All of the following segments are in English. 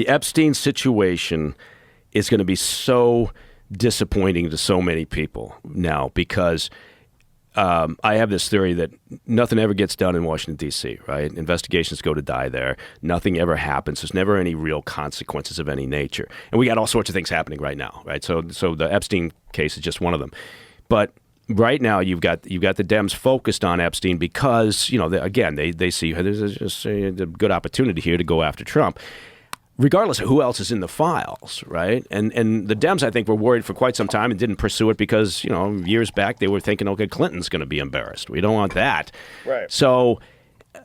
The Epstein situation is going to be so disappointing to so many people now because I have this theory that nothing ever gets done in Washington, D.C., right? Investigations go to die there. Nothing ever happens. There's never any real consequences of any nature. And we got all sorts of things happening right now, right? So the Epstein case is just one of them. But right now you've got the Dems focused on Epstein because, they see there's just a good opportunity here to go after Trump, regardless of who else is in the files, right? And the Dems, I think, were worried for quite some time and didn't pursue it because, years back they were thinking, okay, Clinton's going to be embarrassed. We don't want that. Right. So,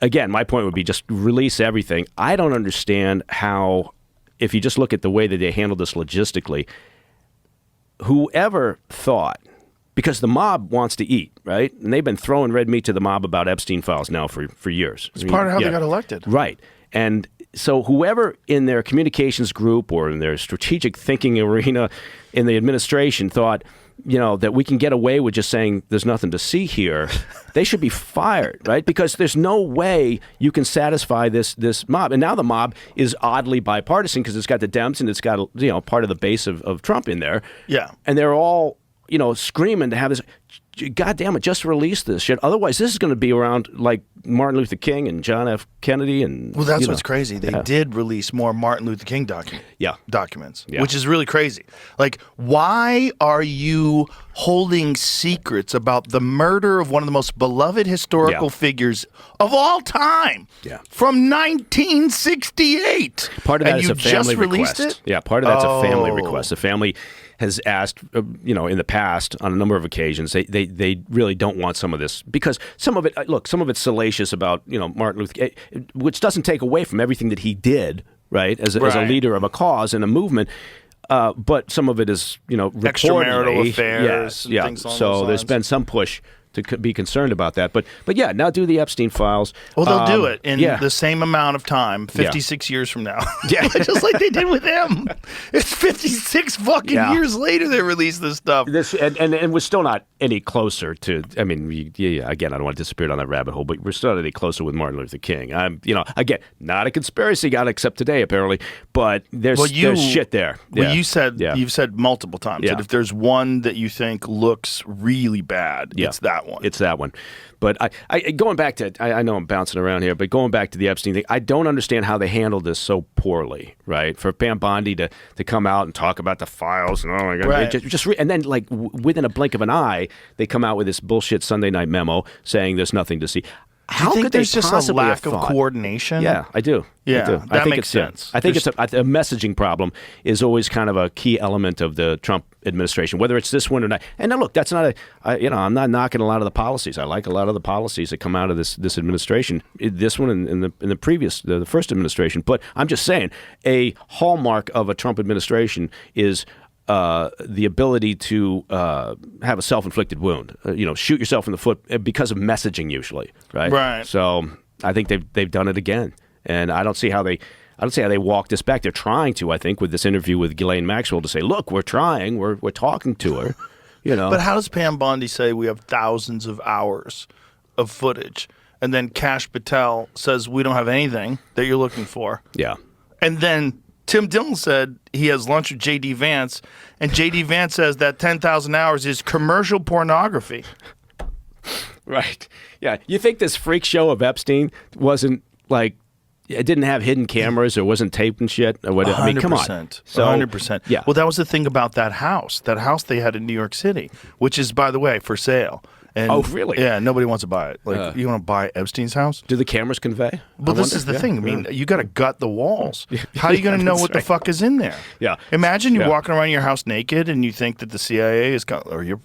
again, my point would be just release everything. I don't understand how, if you just look at the way that they handled this logistically, whoever thought, because the mob wants to eat, right? And they've been throwing red meat to the mob about Epstein files now for years. It's part of how they got elected. Right. And so whoever in their communications group or in their strategic thinking arena in the administration thought, that we can get away with just saying there's nothing to see here, they should be fired, right? Because there's no way you can satisfy this mob. And now the mob is oddly bipartisan because it's got the Dems and it's got, part of the base of Trump in there. Yeah. And they're all, screaming to have this. God damn it, just release this shit. Otherwise, this is going to be around like Martin Luther King and John F. Kennedy. And well, that's what's crazy. They did release more Martin Luther King documents, which is really crazy. Like, why are you holding secrets about the murder of one of the most beloved historical figures of all time from 1968? Part of that is a family request. It? Yeah, part of that's a family request. The family has asked, in the past on a number of occasions, they really don't want some of this because some of it's salacious about, Martin Luther King, which doesn't take away from everything that he did, right, as a leader of a cause and a movement. But some of it is, extramarital affairs. Things along those there's been some push to be concerned about that. But yeah, now do the Epstein files. Well, they'll do it in the same amount of time, 56 years from now. Yeah. Just like they did with him. It's 56 fucking years later they released this stuff. And we're still not any closer to, again, I don't want to disappear down that rabbit hole, but we're still not any closer with Martin Luther King. I'm, again, not a conspiracy guy except today, apparently, but there's shit there. Well, you've said multiple times that if there's one that you think looks really bad, it's that one. It's that one. But I going back to, I know I'm bouncing around here, but going back to the Epstein thing, I don't understand how they handled this so poorly, right? For Pam Bondi to come out and talk about the files and oh my God, right. And then like within a blink of an eye, they come out with this bullshit Sunday night memo saying there's nothing to see. How could there's just a lack of coordination? Yeah, I do. Yeah, I think makes sense. I think it's a messaging problem is always kind of a key element of the Trump administration, whether it's this one or not. And now look, that's not I'm not knocking a lot of the policies. I like a lot of the policies that come out of this administration. This one in the previous, the first administration. But I'm just saying, a hallmark of a Trump administration is the ability to have a self-inflicted wound, shoot yourself in the foot because of messaging usually, right? Right. So I think they've done it again, and I don't see how they walk this back. They're trying to, I think, with this interview with Ghislaine Maxwell to say, look, we're trying, we're talking to her, But how does Pam Bondi say we have thousands of hours of footage, and then Kash Patel says we don't have anything that you're looking for? Yeah. And then Tim Dillon said he has lunch with J.D. Vance, and J.D. Vance says that 10,000 hours is commercial pornography. Right. Yeah. You think this freak show of Epstein wasn't like, it didn't have hidden cameras or wasn't taped and shit? Or what? 100%. I mean, come on. So, 100%. Yeah. Well, that was the thing about that house they had in New York City, which is, by the way, for sale. And, oh, really? Yeah, nobody wants to buy it. Like, you want to buy Epstein's house? Do the cameras convey? Well, this is the thing. I mean, you got to gut the walls. How are you going to know what the fuck is in there? Yeah. Imagine you walking around your house naked and you think that the CIA is or your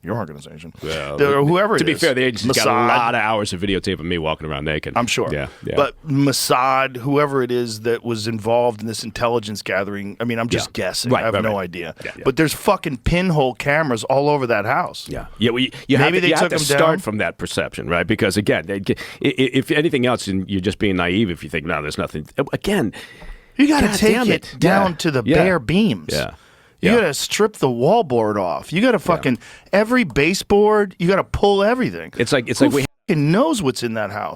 organization, or whoever it is. To be fair, the agency's got a lot of hours of videotape of me walking around naked. I'm sure. Yeah. But Mossad, whoever it is that was involved in this intelligence gathering, I mean, I'm just guessing. I have no idea. Yeah. But there's fucking pinhole cameras all over that house. Yeah. Yeah. Well, you have to start from that perception, right? Because again, if anything else, you're just being naive if you think, no, there's nothing. Again, you got to take it down to the bare beams. Yeah. You got to strip the wallboard off. You got to fucking every baseboard. You got to pull everything. It's like Who fucking knows what's in that house.